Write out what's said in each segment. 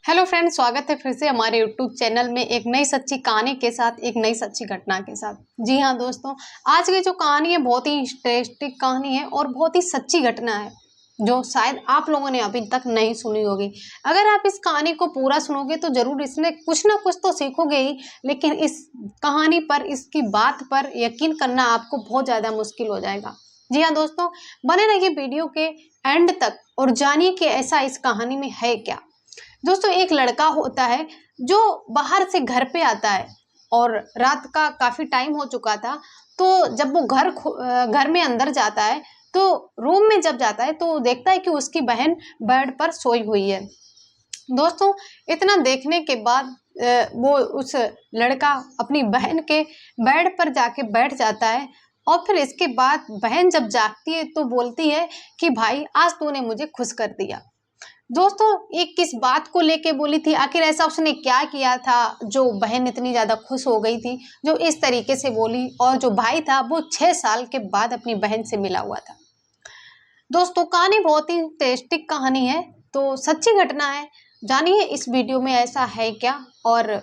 Hello friends, स्वागत है फिर से हमारे यूट्यूब चैनल में एक नई सच्ची कहानी के साथ, एक नई सच्ची घटना के साथ। जी हाँ दोस्तों, आज की जो कहानी है बहुत ही इंटरेस्टिंग कहानी है और बहुत ही सच्ची घटना है जो शायद आप लोगों ने अभी तक नहीं सुनी होगी। अगर आप इस कहानी को पूरा सुनोगे तो जरूर इसमें कुछ ना कुछ तो सीखोगे ही, लेकिन इस कहानी पर, इसकी बात पर यकीन करना आपको बहुत ज़्यादा मुश्किल हो जाएगा। जी हाँ दोस्तों, बने रहिए वीडियो के एंड तक और जानिए कि ऐसा इस कहानी में है क्या। दोस्तों, एक लड़का होता है जो बाहर से घर पे आता है और रात का काफी टाइम हो चुका था। तो जब वो घर में अंदर जाता है तो रूम में जब जाता है तो देखता है कि उसकी बहन बेड पर सोई हुई है। दोस्तों, इतना देखने के बाद वो उस लड़का अपनी बहन के बेड पर जाके बैठ जाता है और फिर इसके बाद बहन जब जागती है तो बोलती है कि भाई, आज तूने मुझे खुश कर दिया। दोस्तों, ये किस बात को लेके बोली थी, आखिर ऐसा उसने क्या किया था जो बहन इतनी ज्यादा खुश हो गई थी, जो इस तरीके से बोली। और जो भाई था वो 6 साल के बाद अपनी बहन से मिला हुआ था। दोस्तों, कहानी बहुत ही इंटरेस्टिंग कहानी है, तो सच्ची घटना है। जानिए इस वीडियो में ऐसा है क्या। और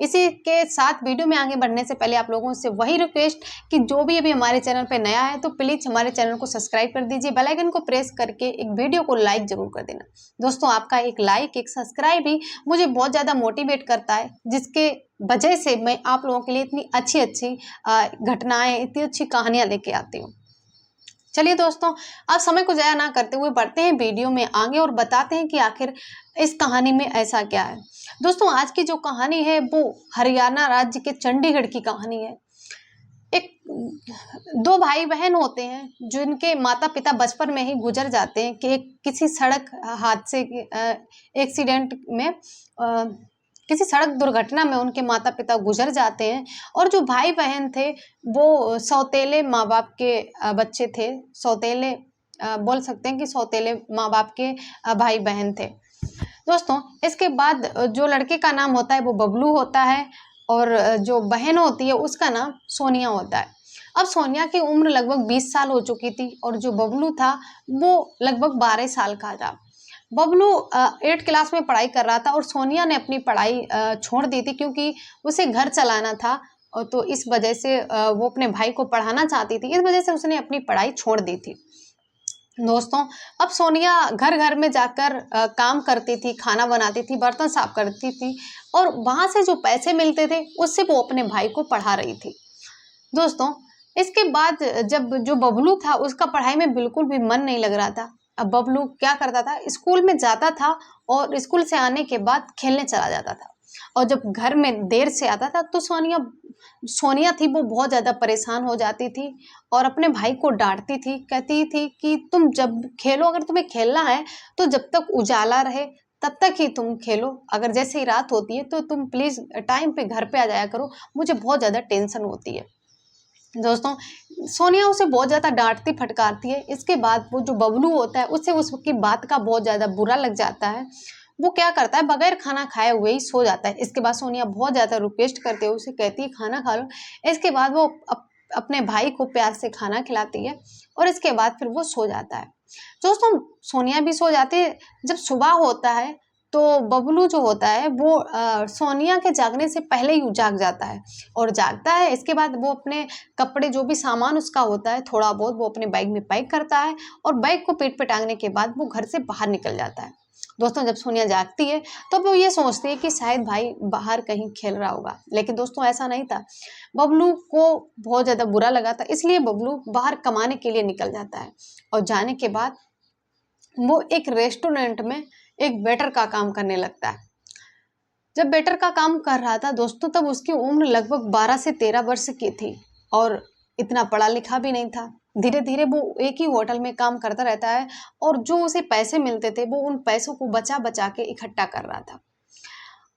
इसी के साथ वीडियो में आगे बढ़ने से पहले आप लोगों से वही रिक्वेस्ट कि जो भी अभी हमारे चैनल पे नया है तो प्लीज हमारे चैनल को सब्सक्राइब कर दीजिए, बेल आइकन को प्रेस करके एक वीडियो को लाइक जरूर कर देना। दोस्तों, आपका एक लाइक, एक सब्सक्राइब ही मुझे बहुत ज़्यादा मोटिवेट करता है, जिसके वजह से मैं आप लोगों के लिए इतनी अच्छी अच्छी घटनाएं, इतनी अच्छी कहानियां लेके आती हूँ। चलिए दोस्तों, अब समय को ज़ाया ना करते हुए बढ़ते हैं वीडियो में आगे और बताते हैं कि आखिर इस कहानी में ऐसा क्या है। दोस्तों, आज की जो कहानी है वो हरियाणा राज्य के चंडीगढ़ की कहानी है। एक दो भाई बहन होते हैं जिनके माता पिता बचपन में ही गुजर जाते हैं कि किसी सड़क हादसे के एक्सीडेंट में, किसी सड़क दुर्घटना में उनके माता पिता गुजर जाते हैं। और जो भाई बहन थे वो सौतेले माँ बाप के बच्चे थे। सौतेले बोल सकते हैं कि सौतेले माँ बाप के भाई बहन थे। दोस्तों, इसके बाद जो लड़के का नाम होता है वो बबलू होता है और जो बहन होती है उसका नाम सोनिया होता है। अब सोनिया की उम्र लगभग 20 साल हो चुकी थी और जो बबलू था वो लगभग 12 साल का था। बबलू 8 क्लास में पढ़ाई कर रहा था और सोनिया ने अपनी पढ़ाई छोड़ दी थी क्योंकि उसे घर चलाना था। और तो इस वजह से वो अपने भाई को पढ़ाना चाहती थी, इस वजह से उसने अपनी पढ़ाई छोड़ दी थी। दोस्तों, अब सोनिया घर घर में जाकर काम करती थी, खाना बनाती थी, बर्तन साफ करती थी और वहां से जो पैसे मिलते थे उससे वो अपने भाई को पढ़ा रही थी। दोस्तों, इसके बाद जब जो बबलू था उसका पढ़ाई में बिल्कुल भी मन नहीं लग रहा था। अब बबलू क्या करता था, स्कूल में जाता था और स्कूल से आने के बाद खेलने चला जाता था। और जब घर में देर से आता था तो सोनिया सोनिया थी वो बहुत ज्यादा परेशान हो जाती थी और अपने भाई को डांटती थी, कहती थी कि तुम जब खेलो, अगर तुम्हें खेलना है तो जब तक उजाला रहे तब तक ही तुम खेलो, अगर जैसे ही रात होती है तो तुम प्लीज टाइम पे घर पे आ जाया करो, मुझे बहुत ज्यादा टेंशन होती है। दोस्तों, सोनिया उसे बहुत ज्यादा डांटती फटकारती है। इसके बाद वो जो बबलू होता है उससे उसकी बात का बहुत ज्यादा बुरा लग जाता है। वो क्या करता है, बगैर खाना खाए हुए ही सो जाता है। इसके बाद सोनिया बहुत ज्यादा रिक्वेस्ट करते हुए उसे कहती है खाना खा लो। इसके बाद वो अपने भाई को प्यार से खाना खिलाती है और इसके बाद फिर वो सो जाता है। दोस्तों, सोनिया भी सो जाती है। जब सुबह होता है तो बबलू जो होता है वो सोनिया के जागने से पहले ही जाग जाता है और जागता है। इसके बाद वो अपने कपड़े, जो भी सामान उसका होता है थोड़ा बहुत, वो अपने बैग में पैक करता है और बैग को पीठ पे टांगने के बाद वो घर से बाहर निकल जाता है। दोस्तों, जब सोनिया जागती है तो वो ये सोचती है कि शायद भाई बाहर कहीं खेल रहा होगा, लेकिन दोस्तों ऐसा नहीं था। बबलू को बहुत ज्यादा बुरा लगा था, इसलिए बबलू बाहर कमाने के लिए निकल जाता है और जाने के बाद वो एक रेस्टोरेंट में एक वेटर का काम करने लगता है। जब वेटर का काम कर रहा था दोस्तों, तब उसकी उम्र लगभग 12 से 13 वर्ष की थी और इतना पढ़ा लिखा भी नहीं था। धीरे धीरे वो एक ही होटल में काम करता रहता है और जो उसे पैसे मिलते थे वो उन पैसों को बचा बचा के इकट्ठा कर रहा था।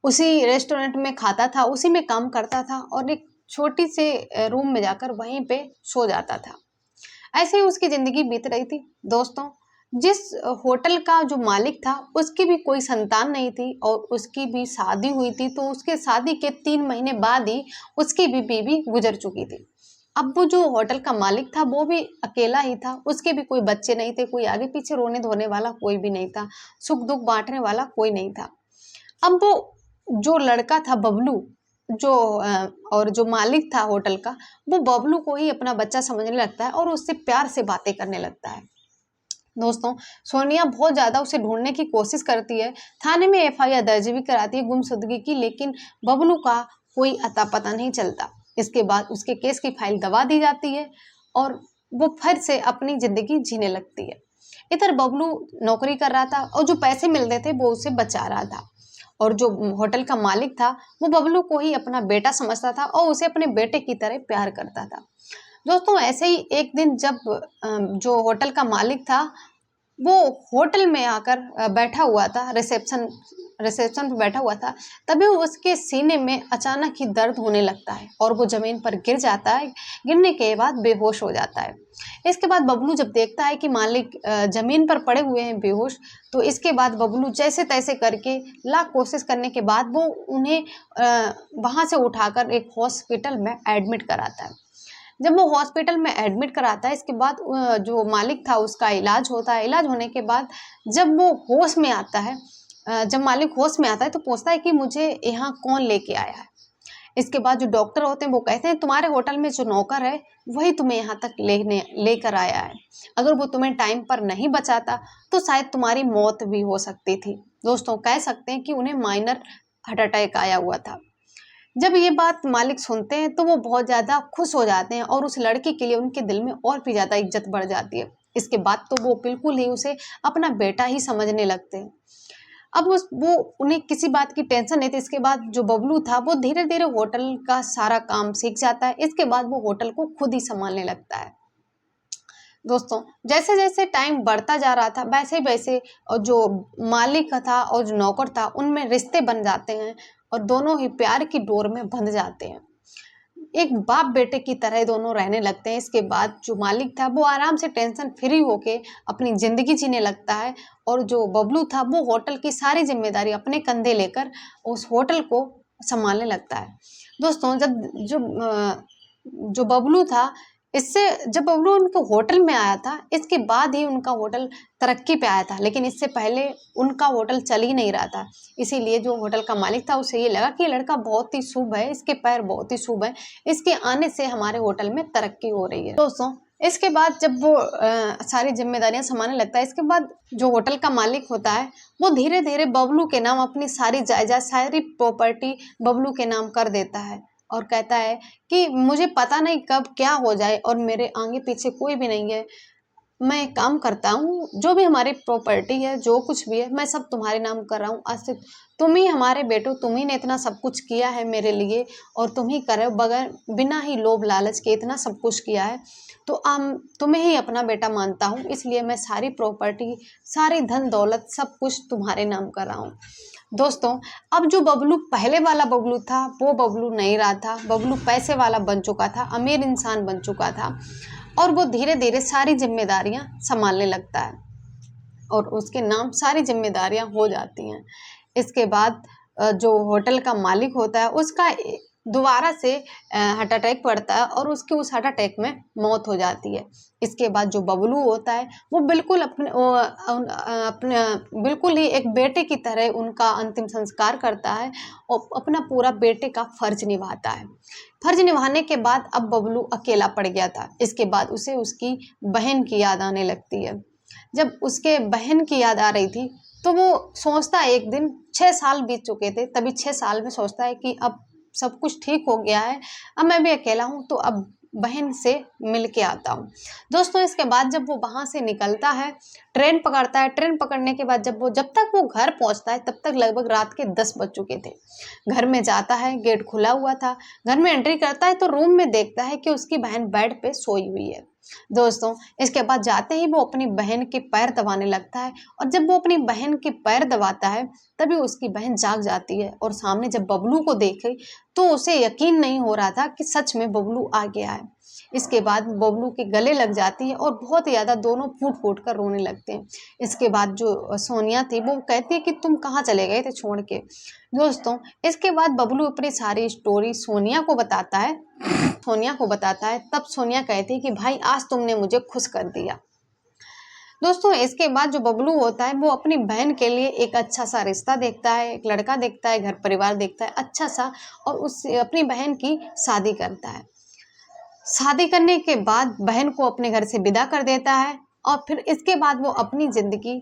उसी रेस्टोरेंट में खाता था, उसी में काम करता था और एक छोटी से रूम में जाकर वहीं पे सो जाता था। ऐसे ही उसकी जिंदगी बीत रही थी। दोस्तों, जिस होटल का जो मालिक था उसकी भी कोई संतान नहीं थी और उसकी भी शादी हुई थी, तो उसके शादी के 3 महीने बाद ही उसकी भी बीवी गुजर चुकी थी। अब वो जो होटल का मालिक था वो भी अकेला ही था, उसके भी कोई बच्चे नहीं थे, कोई आगे पीछे रोने धोने वाला कोई भी नहीं था, सुख दुख बांटने वाला कोई नहीं था। अब वो जो लड़का था बबलू, जो और जो मालिक था होटल का, वो बबलू को ही अपना बच्चा समझने लगता है और उससे प्यार से बातें करने लगता है। दोस्तों, सोनिया बहुत ज़्यादा उसे ढूंढने की कोशिश करती है, थाने में एफआईआर दर्ज भी कराती है गुमशुदगी की, लेकिन बबलू का कोई अता पता नहीं चलता। इसके बाद उसके केस की फाइल दबा दी जाती है और वो फिर से अपनी ज़िंदगी जीने लगती है। इधर बबलू नौकरी कर रहा था और जो पैसे मिलते थे वो उसे बचा रहा था, और जो होटल का मालिक था वो बबलू को ही अपना बेटा समझता था और उसे अपने बेटे की तरह प्यार करता था। दोस्तों, ऐसे ही एक दिन जब जो होटल का मालिक था वो होटल में आकर बैठा हुआ था, रिसेप्शन पे बैठा हुआ था, तभी उसके सीने में अचानक ही दर्द होने लगता है और वो ज़मीन पर गिर जाता है। गिरने के बाद बेहोश हो जाता है। इसके बाद बबलू जब देखता है कि मालिक ज़मीन पर पड़े हुए हैं बेहोश, तो इसके बाद बबलू जैसे-तैसे करके लाख कोशिश करने के बाद वो उन्हें वहाँ से उठाकर एक हॉस्पिटल में एडमिट कराता है। जब वो हॉस्पिटल में एडमिट कराता है, इसके बाद जो मालिक था उसका इलाज होता है। इलाज होने के बाद जब वो होश में आता है, जब मालिक होश में आता है तो पूछता है कि मुझे यहाँ कौन लेके आया है। इसके बाद जो डॉक्टर होते हैं वो कहते हैं तुम्हारे होटल में जो नौकर है वही तुम्हें यहाँ तक लेकर आया है। अगर वो तुम्हें टाइम पर नहीं बचाता तो शायद तुम्हारी मौत भी हो सकती थी। दोस्तों, कह सकते हैं कि उन्हें माइनर हार्ट अटैक आया हुआ था। जब ये बात मालिक सुनते हैं तो वो बहुत ज़्यादा खुश हो जाते हैं और उस लड़के के लिए उनके दिल में और भी ज़्यादा इज्जत बढ़ जाती है। इसके बाद तो वो बिल्कुल ही उसे अपना बेटा ही समझने लगते हैं। अब वो उन्हें किसी बात की टेंशन नहीं थी। इसके बाद जो बबलू था वो धीरे-धीरे होटल का सारा काम सीख जाता है। इसके बाद वो होटल को खुद ही सँभालने लगता है। दोस्तों, जैसे-जैसे टाइम बढ़ता जा रहा था वैसे-वैसे जो मालिक था और जो नौकर था उनमें रिश्ते बन जाते हैं और दोनों ही प्यार की डोर में बंध जाते हैं। एक बाप बेटे की तरह दोनों रहने लगते हैं। इसके बाद जो मालिक था वो आराम से टेंशन फ्री होके अपनी ज़िंदगी जीने लगता है और जो बबलू था वो होटल की सारी ज़िम्मेदारी अपने कंधे लेकर उस होटल को सँभालने लगता है। दोस्तों, जो बबलू था, इससे जब बबलू उनके होटल में आया था, इसके बाद ही उनका होटल तरक्की पे आया था, लेकिन इससे पहले उनका होटल चल ही नहीं रहा था। इसीलिए जो होटल का मालिक था उसे ये लगा कि ये लड़का बहुत ही शुभ है, इसके पैर बहुत ही शुभ हैं, इसके आने से हमारे होटल में तरक्की हो रही है। दोस्तों, इसके बाद जब वो सारी ज़िम्मेदारियाँ सँभालने लगता है, इसके बाद जो होटल का मालिक होता है, वो धीरे-धीरे बबलू के नाम अपनी सारी जायदाद, सारी प्रॉपर्टी बबलू के नाम कर देता है और कहता है कि मुझे पता नहीं कब क्या हो जाए और मेरे आगे पीछे कोई भी नहीं है। मैं एक काम करता हूँ, जो भी हमारी प्रॉपर्टी है, जो कुछ भी है, मैं सब तुम्हारे नाम कर रहा हूँ। आज से तुम ही हमारे बेटो, तुम ही ने इतना सब कुछ किया है मेरे लिए और तुम ही कर रहे हो, बगैर बिना ही लोभ लालच के इतना सब कुछ किया है। तो तुम्हें ही अपना बेटा मानता हूँ, इसलिए मैं सारी प्रॉपर्टी, सारी धन दौलत सब कुछ तुम्हारे नाम कर रहा हूँ। दोस्तों, अब जो बबलू पहले वाला बबलू था वो बबलू नहीं रहा था। बबलू पैसे वाला बन चुका था, अमीर इंसान बन चुका था और वो धीरे-धीरे सारी ज़िम्मेदारियाँ सँभालने लगता है और उसके नाम सारी ज़िम्मेदारियाँ हो जाती हैं। इसके बाद जो होटल का मालिक होता है उसका दोबारा से हार्ट अटैक पड़ता है और उसकी उस हार्ट अटैक में मौत हो जाती है। इसके बाद जो बबलू होता है वो बिल्कुल अपने बिल्कुल ही एक बेटे की तरह उनका अंतिम संस्कार करता है और अपना पूरा बेटे का फ़र्ज़ निभाता है। फ़र्ज़ निभाने के बाद अब बबलू अकेला पड़ गया था। इसके बाद उसे उसकी बहन की याद आने लगती है। जब उसके बहन की याद आ रही थी तो वो सोचता है, एक दिन 6 साल बीत चुके थे, तभी 6 साल में सोचता है कि अब सब कुछ ठीक हो गया है, अब मैं भी अकेला हूँ तो अब बहन से मिल के आता हूँ। दोस्तों, इसके बाद जब वो वहाँ से निकलता है, ट्रेन पकड़ता है। ट्रेन पकड़ने के बाद जब तक वो घर पहुँचता है तब तक लगभग रात के 10 बज चुके थे। घर में जाता है, गेट खुला हुआ था। घर में एंट्री करता है तो रूम में देखता है कि उसकी बहन बेड पे सोई हुई है। दोस्तों, इसके बाद जाते ही वो अपनी बहन के पैर दबाने लगता है और जब वो अपनी बहन के पैर दबाता है तभी उसकी बहन जाग जाती है और सामने जब बबलू को देखे तो उसे यकीन नहीं हो रहा था कि सच में बबलू आ गया है। इसके बाद बबलू के गले लग जाती है और बहुत ही ज़्यादा दोनों फूट-फूट कर रोने लगते हैं। इसके बाद जो सोनिया थी वो कहती है कि तुम कहाँ चले गए थे छोड़ के। दोस्तों, इसके बाद बबलू अपनी सारी स्टोरी सोनिया को बताता है। तब सोनिया कहती है कि भाई आज तुमने मुझे खुश कर दिया। दोस्तों इसके बाद जो बबलू होता है वो अपनी बहन के लिए एक अच्छा सा रिश्ता देखता है, एक लड़का देखता है, घर परिवार देखता है अच्छा सा, और उस अपनी बहन की शादी करता है। शादी करने के बाद बहन को अपने घर से विदा कर देता है और फिर इसके बाद वो अपनी ज़िंदगी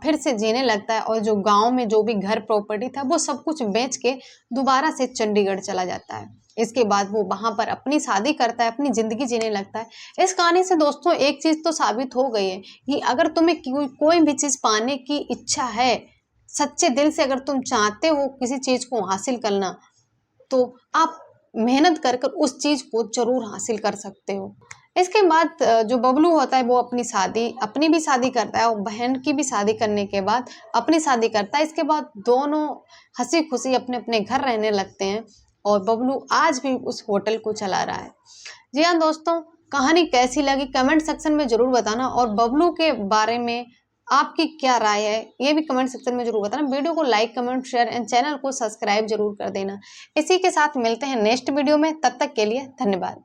फिर से जीने लगता है, और जो गांव में जो भी घर प्रॉपर्टी था वो सब कुछ बेच के दोबारा से चंडीगढ़ चला जाता है। इसके बाद वो वहां पर अपनी शादी करता है, अपनी ज़िंदगी जीने लगता है। इस कहानी से दोस्तों एक चीज़ तो साबित हो गई है कि अगर तुम्हें कोई भी चीज़ पाने की इच्छा है, सच्चे दिल से अगर तुम चाहते हो किसी चीज़ को हासिल करना, तो आप मेहनत कर कर उस चीज़ को ज़रूर हासिल कर सकते हो। इसके बाद जो बबलू होता है वो अपनी भी शादी करता है और बहन की भी शादी करने के बाद अपनी शादी करता है। इसके बाद दोनों हंसी खुशी अपने अपने घर रहने लगते हैं और बबलू आज भी उस होटल को चला रहा है। जी हाँ दोस्तों, कहानी कैसी लगी कमेंट सेक्शन में ज़रूर बताना, और बबलू के बारे में आपकी क्या राय है ये भी कमेंट सेक्शन में जरूर बताना। वीडियो को like comment share and channel को सब्सक्राइब जरूर कर देना। इसी के साथ मिलते हैं नेक्स्ट वीडियो में, तब तक के लिए धन्यवाद।